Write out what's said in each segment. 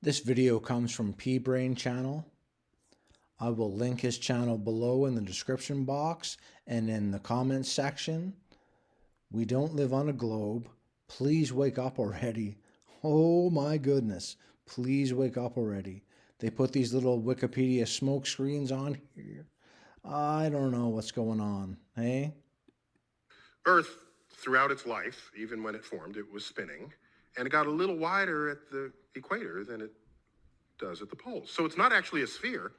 This video comes from P-Brain channel. I will link his channel below in the description box and in the comments section. We don't live on a globe. Please wake up already. Oh my goodness. Please wake up already. They put these little Wikipedia smoke screens on here. I don't know what's going on, hey? Earth, throughout its life, even when it formed, it was spinning, and it got a little wider at the equator than it does at the poles. So it's not actually a sphere,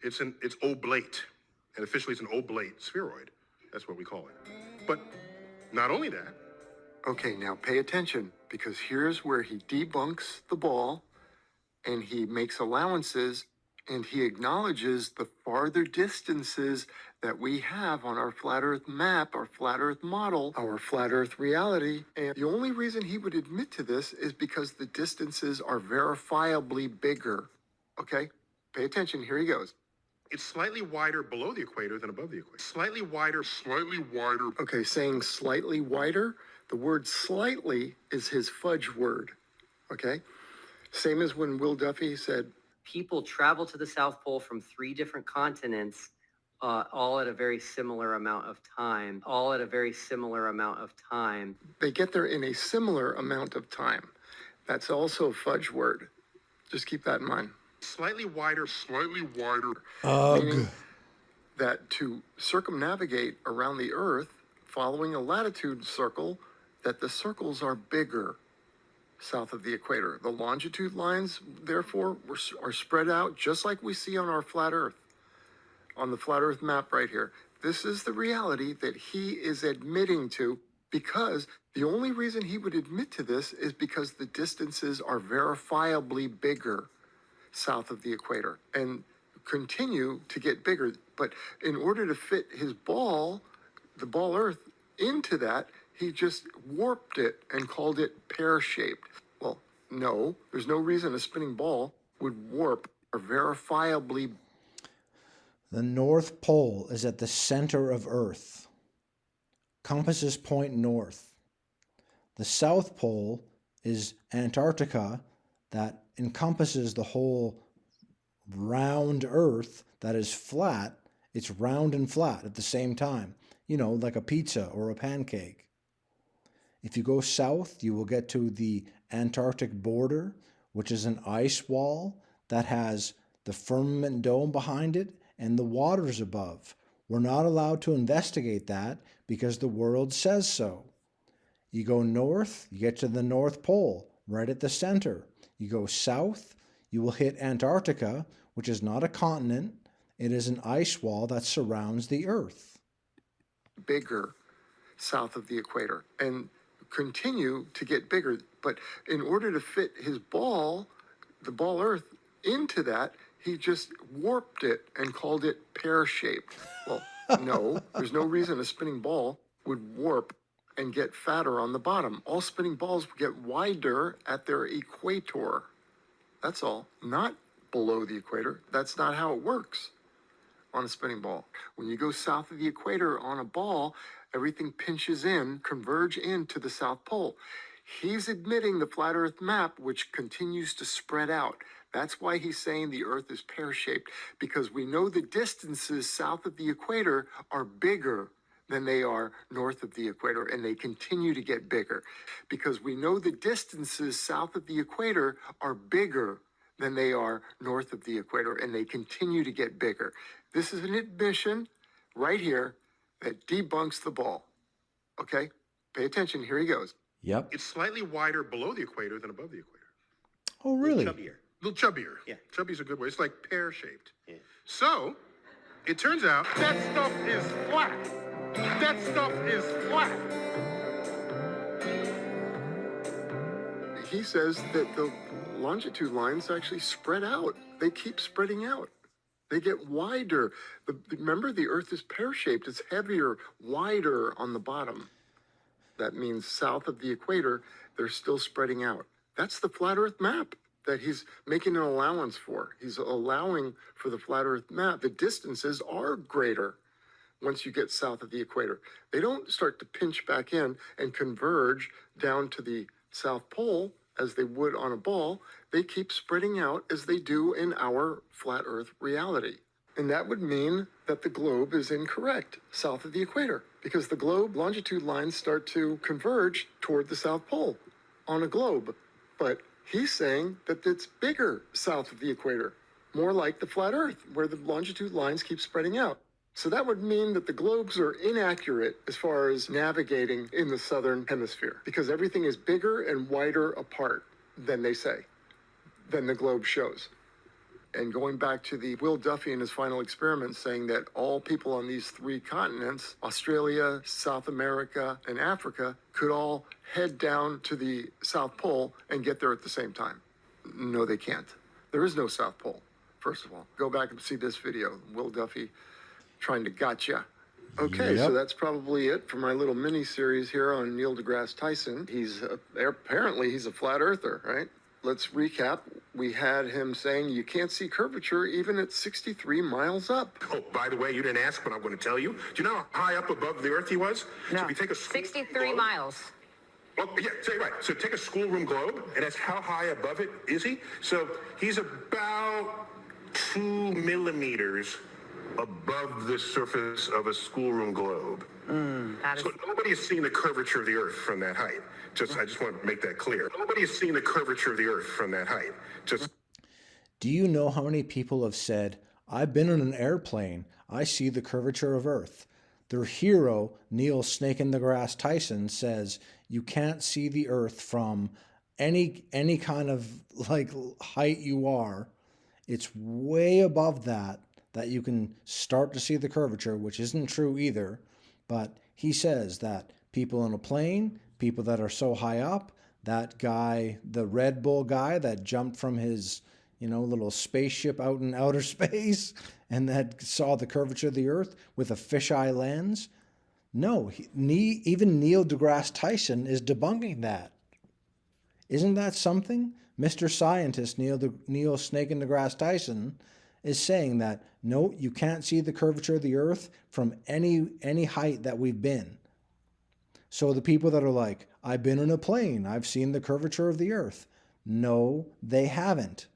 it's oblate, and officially it's an oblate spheroid. That's what we call it. But not only that. Okay, now pay attention, because here's where he debunks the ball, and he makes allowances, and he acknowledges the farther distances that we have on our flat Earth map, our flat Earth model, our flat Earth reality. And the only reason he would admit to this is because the distances are verifiably bigger. Okay, pay attention, here he goes. It's slightly wider below the equator than above the equator. Slightly wider. Okay, saying slightly wider, the word slightly is his fudge word. Okay, same as when Will Duffy said, people travel to the South Pole from 3 different continents, all at a very similar amount of time, They get there in a similar amount of time. That's also a fudge word. Just keep that in mind. Slightly wider. Meaning that to circumnavigate around the Earth, following a latitude circle, that the circles are bigger south of the equator. The longitude lines, therefore, are spread out just like we see on our flat Earth, on the flat Earth map right here. This is the reality that he is admitting to, because the only reason he would admit to this is because the distances are verifiably bigger south of the equator and continue to get bigger. But in order to fit his ball, the ball Earth, into that, he just warped it and called it pear-shaped. Well, no, there's no reason a spinning ball would warp or verifiably. The North Pole is at the center of Earth. Compasses point north. The South Pole is Antarctica, that encompasses the whole round Earth that is flat. It's round and flat at the same time, you know, like a pizza or a pancake. If you go south, you will get to the Antarctic border, which is an ice wall that has the firmament dome behind it and the waters above. We're not allowed to investigate that because the world says so. You go north, you get to the North Pole, right at the center. You go south, you will hit Antarctica, which is not a continent. It is an ice wall that surrounds the Earth. Bigger south of the equator and continue to get bigger. But in order to fit his ball, the ball Earth, into that, he just warped it and called it pear-shaped. Well, no, there's no reason a spinning ball would warp and get fatter on the bottom. All spinning balls get wider at their equator. That's all. Not below the equator. That's not how it works on a spinning ball. When you go south of the equator on a ball, everything pinches in, converge into the South Pole. He's admitting the flat Earth map, which continues to spread out. That's why he's saying the Earth is pear-shaped, because we know the distances south of the equator are bigger than they are north of the equator, and they continue to get bigger. Because we know the distances south of the equator are bigger than they are north of the equator, and they continue to get bigger. This is an admission right here that debunks the ball. Okay? Pay attention, here he goes. Yep. It's slightly wider below the equator than above the equator. Oh, really? Little chubbier. Yeah. Chubby's a good word. It's like pear-shaped. Yeah. So, it turns out that stuff is flat. He says that the longitude lines actually spread out. They keep spreading out. They get wider. Remember, the Earth is pear-shaped. It's heavier, wider on the bottom. That means south of the equator, they're still spreading out. That's the flat Earth map that he's making an allowance for. He's allowing for the flat Earth map. The distances are greater once you get south of the equator. They don't start to pinch back in and converge down to the South Pole as they would on a ball, they keep spreading out as they do in our flat Earth reality. And that would mean that the globe is incorrect south of the equator, because the globe longitude lines start to converge toward the South Pole on a globe. But he's saying that it's bigger south of the equator, more like the flat Earth, where the longitude lines keep spreading out. So that would mean that the globes are inaccurate as far as navigating in the southern hemisphere, because everything is bigger and wider apart than they say, than the globe shows. And going back to the Will Duffy and his final experiment saying that all people on these three continents, Australia, South America, and Africa, could all head down to the South Pole and get there at the same time. No, they can't. There is no South Pole, first of all. Go back and see this video, Will Duffy trying to gotcha. Okay, Yep. so that's probably it for my little mini series here on Neil deGrasse Tyson. Apparently he's a flat earther, right? Let's recap. We had him saying you can't see curvature even at 63 miles up. Oh, by the way, you didn't ask, but I'm going to tell you. Do you know how high up above the Earth he was? No, So if you take a 63 globe- miles. Well, yeah, say right. So take a schoolroom globe, and that's how high above it is he? So he's about 2 millimeters above the surface of a schoolroom globe. That is, So nobody has seen the curvature of the Earth from that height. I just want to make that clear. Nobody has seen the curvature of the Earth from that height. Do you know how many people have said, I've been in an airplane, I see the curvature of Earth? Their hero, Neil Snake in the Grass Tyson, says you can't see the Earth from any kind of like height you are. It's way above that you can start to see the curvature, which isn't true either. But he says that people in a plane, people that are so high up, that guy, the Red Bull guy that jumped from his, little spaceship out in outer space and that saw the curvature of the Earth with a fisheye lens. No, even Neil deGrasse Tyson is debunking that. Isn't that something? Mr. Scientist Neil Snake in the Grass Tyson is saying that, no, you can't see the curvature of the Earth from any height that we've been. So the people that are like, I've been in a plane, I've seen the curvature of the Earth. No, they haven't.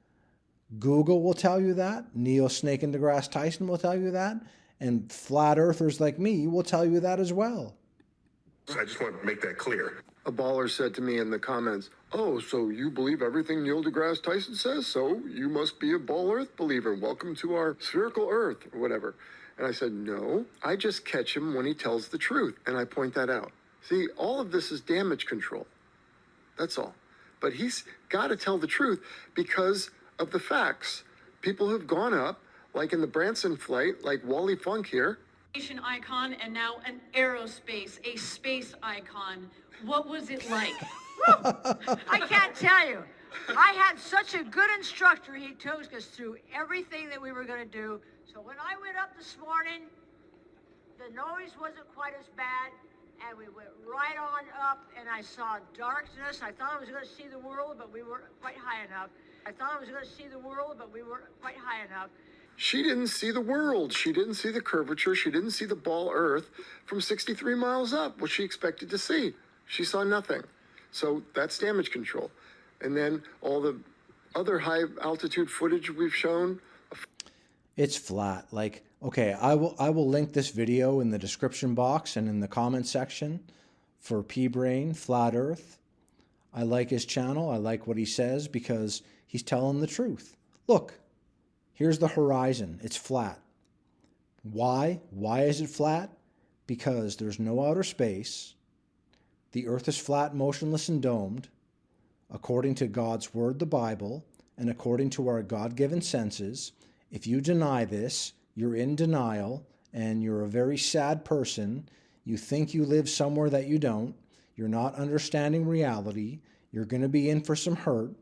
Google will tell you that. Neil Snake in the Grass Tyson will tell you that. And flat earthers like me will tell you that as well. I just want to make that clear. A baller said to me in the comments, oh, so you believe everything Neil deGrasse Tyson says? So you must be a ball earth believer. Welcome to our spherical earth or whatever. And I said, no, I just catch him when he tells the truth. And I point that out. See, all of this is damage control. That's all. But he's got to tell the truth because of the facts. People who've gone up, like in the Branson flight, like Wally Funk here. Icon and now an aerospace, a space icon. What was it like? I can't tell you. I had such a good instructor. He took us through everything that we were going to do. So when I went up this morning, the noise wasn't quite as bad. And we went right on up, and I saw darkness. I thought I was going to see the world, but we weren't quite high enough. She didn't see the world. She didn't see the curvature. She didn't see the ball Earth from 63 miles up, what she expected to see. She saw nothing. So that's damage control. And then all the other high altitude footage we've shown. It's flat. Like, okay, I will link this video in the description box and in the comment section for P-Brain Flat Earth. I like his channel. I like what he says because he's telling the truth. Look, here's the horizon. It's flat. Why? Why is it flat? Because there's no outer space. The Earth is flat, motionless, and domed, according to God's Word, the Bible, and according to our God-given senses. If you deny this, you're in denial, and you're a very sad person. You think you live somewhere that you don't. You're not understanding reality. You're going to be in for some hurt.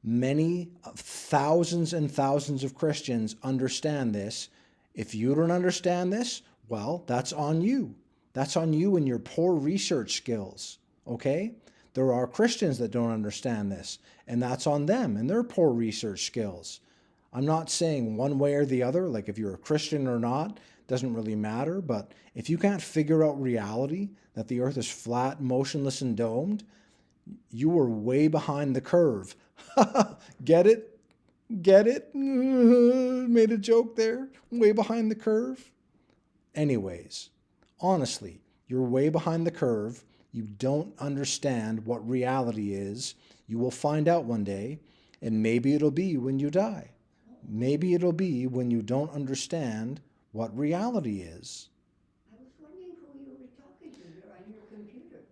Many thousands and thousands of Christians understand this. If you don't understand this, well, that's on you. That's on you and your poor research skills, okay? There are Christians that don't understand this, and that's on them and their poor research skills. I'm not saying one way or the other, like if you're a Christian or not, doesn't really matter, but if you can't figure out reality, that the Earth is flat, motionless, and domed, You were way behind the curve. Get it? Get it? Made a joke there. Way behind the curve. Anyways, honestly, you're way behind the curve. You don't understand what reality is. You will find out one day, and maybe it'll be when you die. Maybe it'll be when you don't understand what reality is. I was wondering who you were talking to there on your computer.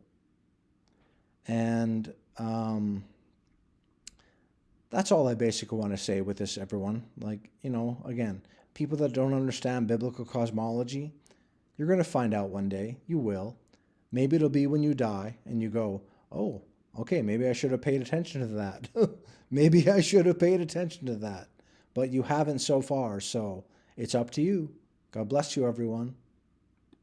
And that's all I basically want to say with this, everyone. Like, again, people that don't understand biblical cosmology, you're going to find out one day. You will. Maybe it'll be when you die and you go, oh, okay, maybe I should have paid attention to that. Maybe I should have paid attention to that. But you haven't so far, so it's up to you. God bless you, everyone.